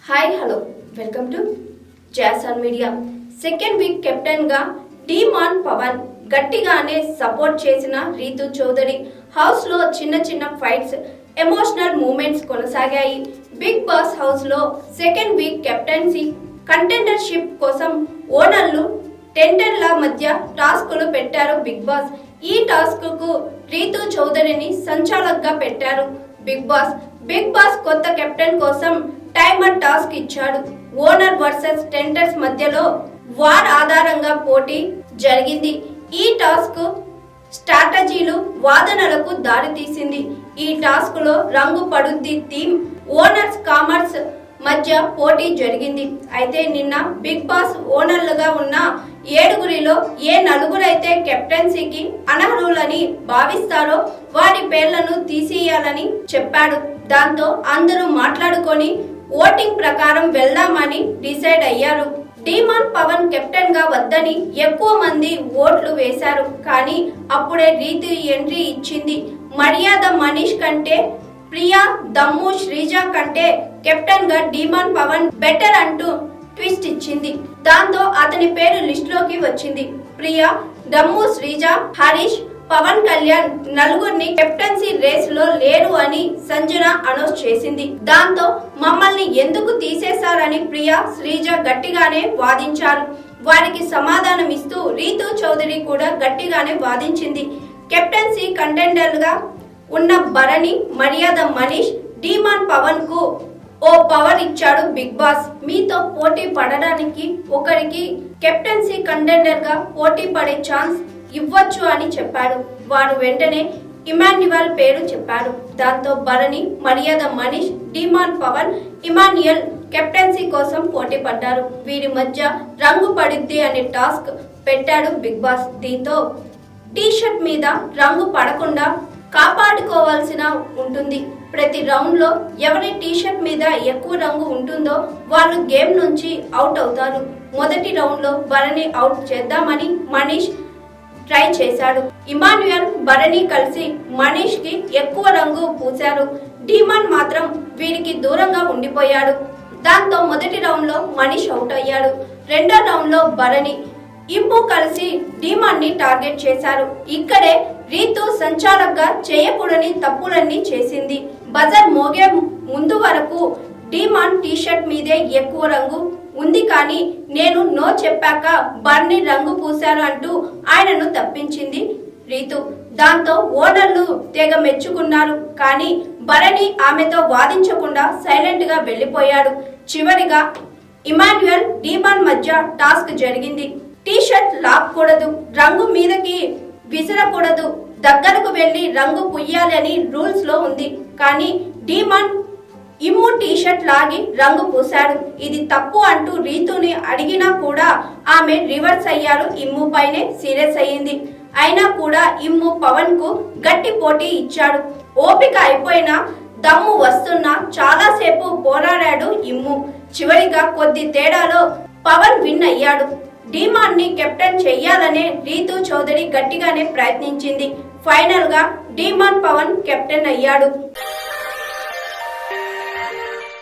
Hi hello welcome to Jason media. Second week captain గా Demon Pavan గట్టిగానే support చేసిన Ritu Chowdary house లో చిన్న ఫైట్స్, ఎమోషనల్ మూమెంట్స్ కొనసాగాయి. బిగ్ బాస్ హౌస్ లో సెకండ్ వీక్ కెప్టెన్సీ కంటెండర్షిప్ కోసం ఓనర్లు టెండర్ల మధ్య టాస్కులు పెట్టారు బిగ్ బాస్. ఈ టాస్క్ కు రీతు చౌదరిని సంచాలకుగా పెట్టారు బిగ్ బాస్ కొత్త కెప్టెన్ కోసం టైమర్ టాస్క్ ఇచ్చాడు. ఓనర్ వర్సెస్ టెండర్స్ మధ్యలో వార్ ఆధారంగా పోటీ జరిగింది. ఈ టాస్క్ స్ట్రాటజీలు వాదనలకు దారితీసింది. ఈ టాస్క్ లో రంగు పడుద్ది థీమ్, ఓనర్స్ కామర్స్ మధ్య పోటీ జరిగింది. అయితే నిన్న బిగ్ బాస్ ఓనర్లుగా ఉన్న 7గురిలో ఏ 4గురైతే కెప్టెన్సీకి అనర్హులని భావిస్తారో వారి పేర్లను తీసేయాలని చెప్పాడు. దాంతో అందరూ మాట్లాడుకొని ఓటింగ్ ప్రకారం వెళ్దామని డిసైడ్ అయ్యారు. డీమాన్ పవన్ కెప్టెన్ గా వద్దని ఎక్కువ మంది ఓట్లు వేశారు. కానీ అప్పుడే రీతు ఎంట్రీ ఇచ్చింది. మర్యాద మనీష్ కంటే ప్రియా, దమ్ము శ్రీజ కంటే కెప్టెన్ గా డీమాన్ పవన్ బెటర్ అంటూ ట్విస్ట్ ఇచ్చింది. దాంతో అతని పేరు లిస్ట్ లోకి వచ్చింది. ప్రియా, దమ్ము, శ్రీజ, హరీష్, పవన్ కళ్యాణ్ 4గురిని కెప్టెన్సీ రేస్ లో లేరు అని సంజన అనౌన్స్ చేసింది. దాంతో మమ్మల్ని ఎందుకు తీసేశారని ప్రియా, శ్రీజ గట్టిగానే వాదించారు. వారికి సమాధానం ఇస్తూ రీతు చౌదరి కూడా గట్టిగానే వాదించింది. కెప్టెన్సీ కంటెండర్ గా ఉన్న భరణి, మర్యాద మనీష్, డీమాన్ పవన్ కు ఓ పవర్ ఇచ్చాడు బిగ్ బాస్. మీతో పోటీ పడడానికి ఒకరికి కెప్టెన్సీ కంటెండర్ గా పోటీ పడే ఛాన్స్ ఇవ్వచ్చు అని చెప్పాడు. వారు వెంటనే ఇమాన్యుయల్ పేరు చెప్పారు. దాంతో భరణి, మర్యాద మనీష్, డీమాన్ పవన్, ఇమాన్యుయల్ కెప్టెన్సీ కోసం పోటీ పడ్డారు. వీరి మధ్య రంగు పడిద్ది అనే టాస్క్ పెట్టాడు బిగ్ బాస్. దీంతో టీషర్ట్ మీద రంగు పడకుండా కాపాడుకోవాల్సిన ఉంటుంది. ప్రతి రౌండ్ లో ఎవరి టీషర్ట్ మీద ఎక్కువ రంగు ఉంటుందో వాళ్ళు గేమ్ నుంచి అవుట్ అవుతారు. మొదటి రౌండ్ లో భరణి అవుట్ చేద్దామని మనీష్ ట్రై చేశాడు. ఇమాన్యుయల్, భరణి కలిసి మనీష్ కి ఎక్కువ రంగు పూశారు. డీమాన్ మాత్రం వీరికి దూరంగా ఉండిపోయాడు. దాంతో మొదటి రౌండ్ లో మనీష్ అవుట్ అయ్యాడు. రెండో రౌండ్ లో భరణి, ఇంపు కలిసి డీమాన్ ని టార్గెట్ చేశారు. ఇక్కడే రీతు సంచాలకుగా చేయకూడని తప్పులన్నీ చేసింది. బజర్ మోగే ముందు వరకు డీమాన్ టీషర్ట్ మీదే ఎక్కువ రంగు ఉంది, కానీ నేను నో చెప్పాక బర్ని రంగు పూశారు అంటూ ఆయనను తప్పించింది రీతు. దాంతో ఓనర్లు తెగ మెచ్చుకున్నారు. కానీ భరణి ఆమెతో వాదించకుండా సైలెంట్ గా వెళ్లిపోయాడు. చివరిగా ఇమాన్యుయల్, డీమాన్ మధ్య టాస్క్ జరిగింది. టీషర్ట్ లాక్కూడదు, రంగు మీదకి విసరకూడదు, దగ్గరకు వెళ్లి రంగు పుయ్యాలి అని రూల్స్ లో ఉంది. కానీ డీమాన్ ఇమ్ము టీషర్ట్ లాగి రంగు పూశాడు. ఇది తప్పు అంటూ రీతుని అడిగినా కూడా ఆమె రివర్స్ అయ్యారు. ఇమ్ము పైనే సీరియస్ అయ్యింది. అయినా కూడా ఇమ్ము పవన్ కు గట్టి పోటీ ఇచ్చాడు. ఓపిక అయిపోయినా దమ్ము వస్తున్నా చాలాసేపు పోరాడాడు ఇమ్ము. చివరిగా కొద్ది తేడాలో పవన్ విన్ అయ్యాడు. డీమాన్ ని కెప్టెన్ చెయ్యాలనే రీతు చౌదరి గట్టిగానే ప్రయత్నించింది. ఫైనల్ గా డీమాన్ పవన్ కెప్టెన్ అయ్యాడు.